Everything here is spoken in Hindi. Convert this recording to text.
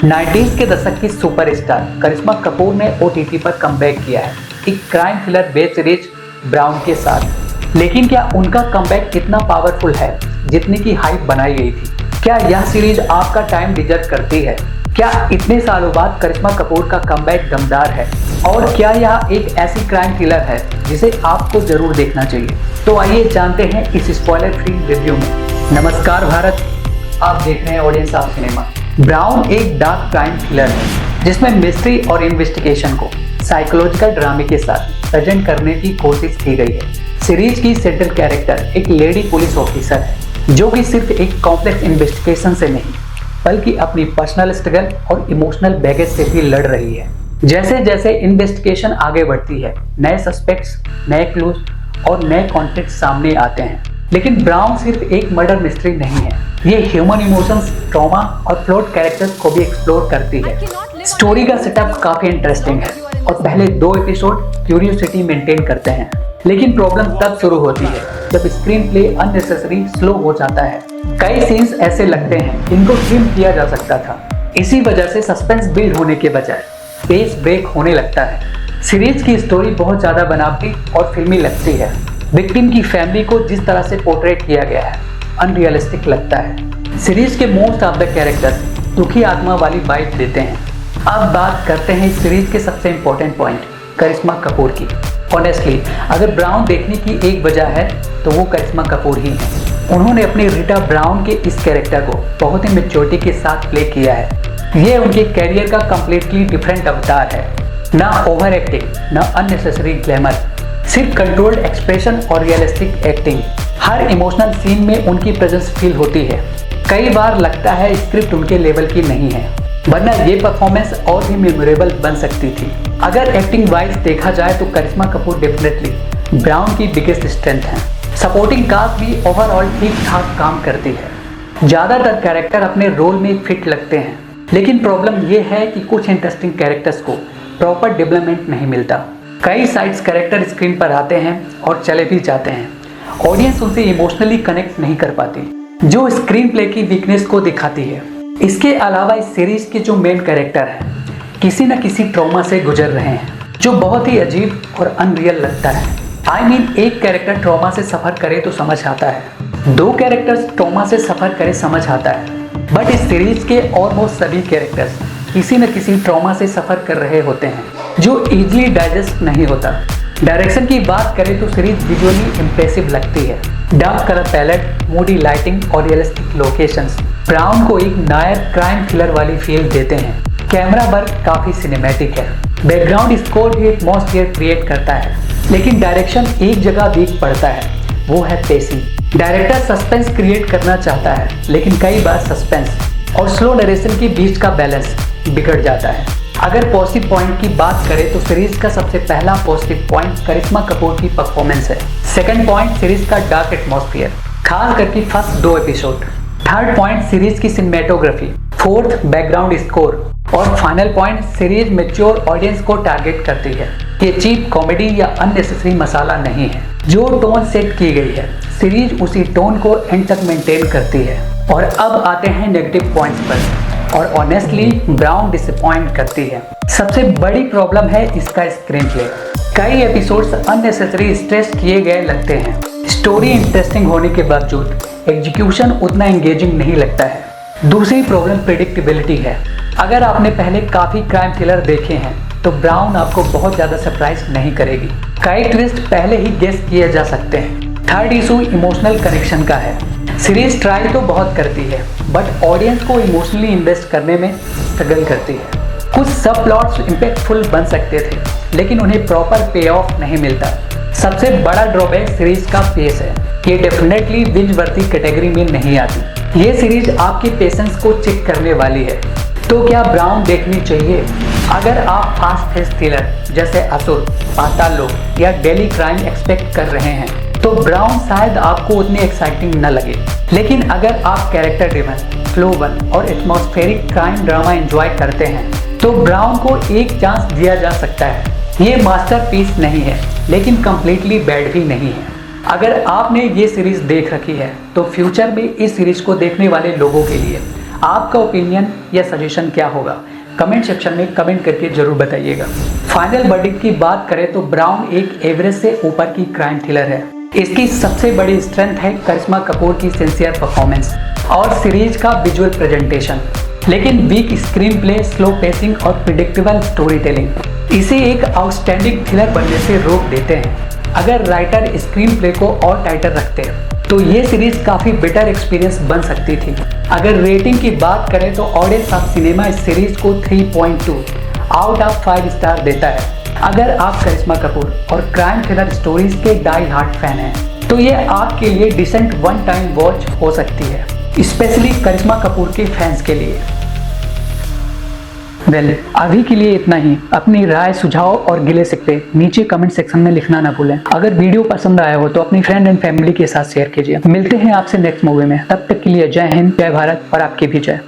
90s के दशक की सुपरस्टार करिश्मा कपूर ने ओटीटी पर कमबैक किया है एक crime thriller web series brown के साथ। लेकिन क्या उनका कमबैक इतना पावरफुल है जितनी की हाइप बनाई गई थी? क्या यह सीरीज आपका टाइम डिजर्व करती है? क्या इतने सालों बाद करिश्मा कपूर का कमबैक दमदार है? और क्या यह एक ऐसी क्राइम थ्रिलर है जिसे आपको जरूर देखना चाहिए? तो आइए जानते हैं इस स्पॉइलर फ्री रिव्यू में। नमस्कार भारत, आप देख रहे हैं ऑडियंस ऑफ सिनेमा। ब्राउन एक डार्क क्राइम थ्रिलर है जिसमें मिस्ट्री और इन्वेस्टिगेशन को साइकोलॉजिकल ड्रामे के साथ प्रेजेंट करने की कोशिश की गई है। सीरीज की सेंट्रल कैरेक्टर एक लेडी पुलिस ऑफिसर है जो कि सिर्फ एक कॉम्प्लेक्स इन्वेस्टिगेशन से नहीं बल्कि अपनी पर्सनल स्ट्रगल और इमोशनल बैगेज से भी लड़ रही है। जैसे जैसे इन्वेस्टिगेशन आगे बढ़ती है, नए सस्पेक्ट्स, नए क्लूज और नए कॉन्फ्लिक्ट सामने आते हैं। लेकिन ब्राउन सिर्फ एक मर्डर मिस्ट्री नहीं है, ये ह्यूमन इमोशंस, ट्रॉमा और फ्लॉड कैरेक्टर्स को भी एक्सप्लोर करती है। स्टोरी का सेटअप काफी इंटरेस्टिंग है और पहले 2 एपिसोड क्यूरियोसिटी मेंटेन करते हैं, लेकिन प्रॉब्लम तब शुरू होती है जब स्क्रीन प्ले अननेसेसरी स्लो हो जाता है। कई सीन्स ऐसे लगते हैं जिनको ट्रिम किया जा सकता था। इसी वजह से सस्पेंस बिल्ड होने के बजाय पेस ब्रेक होने लगता है। सीरीज की स्टोरी बहुत ज्यादा बनावटी और फिल्मी लगती है। विक्टिम की फैमिली को जिस तरह से पोर्ट्रेट किया गया है अनरियलिस्टिक लगता है। सीरीज के मोस्ट ऑफ द कैरेक्टर्स दुखी आत्मा वाली वाइब देते हैं। अब बात करते हैं इस सीरीज के सबसे इम्पोर्टेंट पॉइंट, करिश्मा कपूर की। ऑनेस्टली अगर ब्राउन देखने की एक वजह है तो वो करिश्मा कपूर ही है। उन्होंने अपनी रीटा ब्राउन के इस कैरेक्टर को बहुत ही मैच्योरिटी के साथ प्ले किया है। ये उनके कैरियर का कम्प्लीटली डिफरेंट अवतार है। ना ओवर एक्टिंग, ना अननेसेसरी ग्लैमर, सिर्फ कंट्रोल्ड एक्सप्रेशन और रियलिस्टिक एक्टिंग। हर इमोशनल सीन में उनकी प्रेजेंस फील होती है। कई बार लगता है स्क्रिप्ट उनके लेवल की नहीं है, वरना ये परफॉर्मेंस और भी मेमोरेबल बन सकती थी। अगर एक्टिंग वाइज देखा जाए तो करिश्मा कपूर डेफिनेटली ब्राउन की बिगेस्ट स्ट्रेंथ है। सपोर्टिंग कास्ट भी ओवरऑल ठीक ठाक काम करती है। ज़्यादातर कैरेक्टर अपने रोल में फिट लगते हैं, लेकिन प्रॉब्लम ये है कि कुछ इंटरेस्टिंग कैरेक्टर्स को प्रॉपर डेवलपमेंट नहीं मिलता। कई साइड्स कैरेक्टर स्क्रीन पर आते हैं और चले भी जाते हैं। ऑडियंस उनसे इमोशनली कनेक्ट नहीं कर पाती, जो स्क्रीन प्ले की वीकनेस को दिखाती है। इसके अलावा इस सीरीज के जो मेन कैरेक्टर हैं किसी न किसी ट्रॉमा से गुजर रहे हैं, जो बहुत ही अजीब और अनरियल लगता है। एक कैरेक्टर ट्रॉमा से सफ़र करे तो समझ आता है, 2 कैरेक्टर्स ट्रॉमा से सफ़र करे समझ आता है, बट इस सीरीज के ऑलमोस्ट सभी कैरेक्टर्स किसी न किसी ट्रॉमा से सफ़र कर रहे होते हैं, जो इजीली डाइजेस्ट नहीं होता। डायरेक्शन की बात करें तो सीरीज विजुअली इम्प्रेसिव लगती है। Dark colour palette, moody lighting और रियलिस्टिक लोकेशंस ब्राउन को एक नायर क्राइम थ्रिलर वाली फील देते हैं। कैमरा वर्क काफ़ी सिनेमैटिक है। बैकग्राउंड स्कोर भी एटमॉस्फेयर क्रिएट करता है, लेकिन डायरेक्शन एक जगह वीक पड़ता है, वो है पेसिंग। डायरेक्टर सस्पेंस क्रिएट करना चाहता है, लेकिन कई बार सस्पेंस और स्लो नरेशन के बीच का बैलेंस बिगड़ जाता है। अगर पॉजिटिव पॉइंट की बात करें तो सीरीज का सबसे पहला पॉजिटिव पॉइंट करिश्मा कपूर की परफॉर्मेंस है। सेकंड पॉइंट सीरीज का डार्क एटमॉस्फेयर, खास करके first 2 episode. Third point series की सिनेमेटोग्राफी। Fourth background score. और final point series mature audience को टारगेट करती है। ये चीप कॉमेडी या अननेसेसरी मसाला नहीं है। जो टोन सेट की गई है सीरीज उसी टोन को एंड तक मेंटेन करती है। और अब आते हैं नेगेटिव पॉइंट्स पर, और ऑनेस्टली ब्राउन डिसअपॉइंट करती है। सबसे बड़ी प्रॉब्लम है इसका स्क्रीन प्ले। कई एपिसोड्स अननेसेसरी स्ट्रेस किए गए लगते हैं। स्टोरी इंटरेस्टिंग होने के बावजूद एग्जीक्यूशन उतना एंगेजिंग नहीं लगता है। दूसरी प्रॉब्लम प्रेडिक्टेबिलिटी है। अगर आपने पहले काफ़ी क्राइम थ्रिलर देखे हैं तो ब्राउन आपको बहुत ज़्यादा सरप्राइज नहीं करेगी। कई ट्विस्ट पहले ही गेस किए जा सकते हैं। थर्ड इशू इमोशनल कनेक्शन का है। सीरीज ट्राई तो बहुत करती है, बट ऑडियंस को इमोशनली इन्वेस्ट करने में स्ट्रगल करती है। कुछ सब प्लॉट्स इम्पैक्टफुल बन सकते थे, लेकिन उन्हें प्रॉपर पे ऑफ नहीं मिलता। सबसे बड़ा ड्रॉबैक सीरीज का पेस है। ये डेफिनेटली बिंज वर्दी कैटेगरी में नहीं आती। ये सीरीज आपके पेशेंस को चेक करने वाली है। तो क्या ब्राउन देखनी चाहिए? अगर आप फास्ट पेस थ्रिलर जैसे असुर, पाताल लोक या डेली क्राइम एक्सपेक्ट कर रहे हैं तो ब्राउन शायद आपको उतनी एक्साइटिंग न लगे। लेकिन अगर आप कैरेक्टर ड्रिवन, फ्लो वन और एटमॉस्फेरिक क्राइम ड्रामा एंजॉय करते हैं तो ब्राउन को एक चांस दिया जा सकता है। ये मास्टरपीस नहीं है, लेकिन कम्प्लीटली बैड भी नहीं है। अगर आपने ये सीरीज देख रखी है तो फ्यूचर में इस सीरीज को देखने वाले लोगों के लिए आपका ओपिनियन या सजेशन क्या होगा, कमेंट सेक्शन में कमेंट करके जरूर बताइएगा। फाइनल वर्डिक्ट की बात करें तो ब्राउन एक एवरेज से ऊपर की क्राइम थ्रिलर है। इसकी सबसे बड़ी स्ट्रेंथ है करिश्मा कपूर की सिंसियर परफॉर्मेंस और सीरीज का विजुअल प्रेजेंटेशन, लेकिन weak screenplay, slow pacing और प्रिडिक्टेबल स्टोरी टेलिंग इसे एक आउटस्टैंडिंग थ्रिलर बनने से रोक देते हैं। अगर राइटर स्क्रीन प्ले को और टाइटर रखते तो ये सीरीज काफी बेटर एक्सपीरियंस बन सकती थी। अगर रेटिंग की बात करें तो ऑडियंस ऑफ सिनेमा इस सीरीज को 3.2 आउट ऑफ 5 स्टार देता है। अगर आप करिश्मा कपूर और क्राइम थ्रिलर स्टोरीज के डाई हार्ट फैन हैं तो ये आपके लिए डिसेंट वन टाइम वॉच हो सकती है, स्पेशली करिश्मा कपूर के फैंस के लिए। अभी के लिए इतना ही। अपनी राय, सुझाव और गिले शिकवे नीचे कमेंट सेक्शन में लिखना ना भूलें। अगर वीडियो पसंद आया हो तो अपनी फ्रेंड एंड फैमिली के साथ शेयर कीजिए। मिलते हैं आपसे नेक्स्ट मूवी में, तब तक के लिए जय हिंद, जय भारत और आपकी भी जय।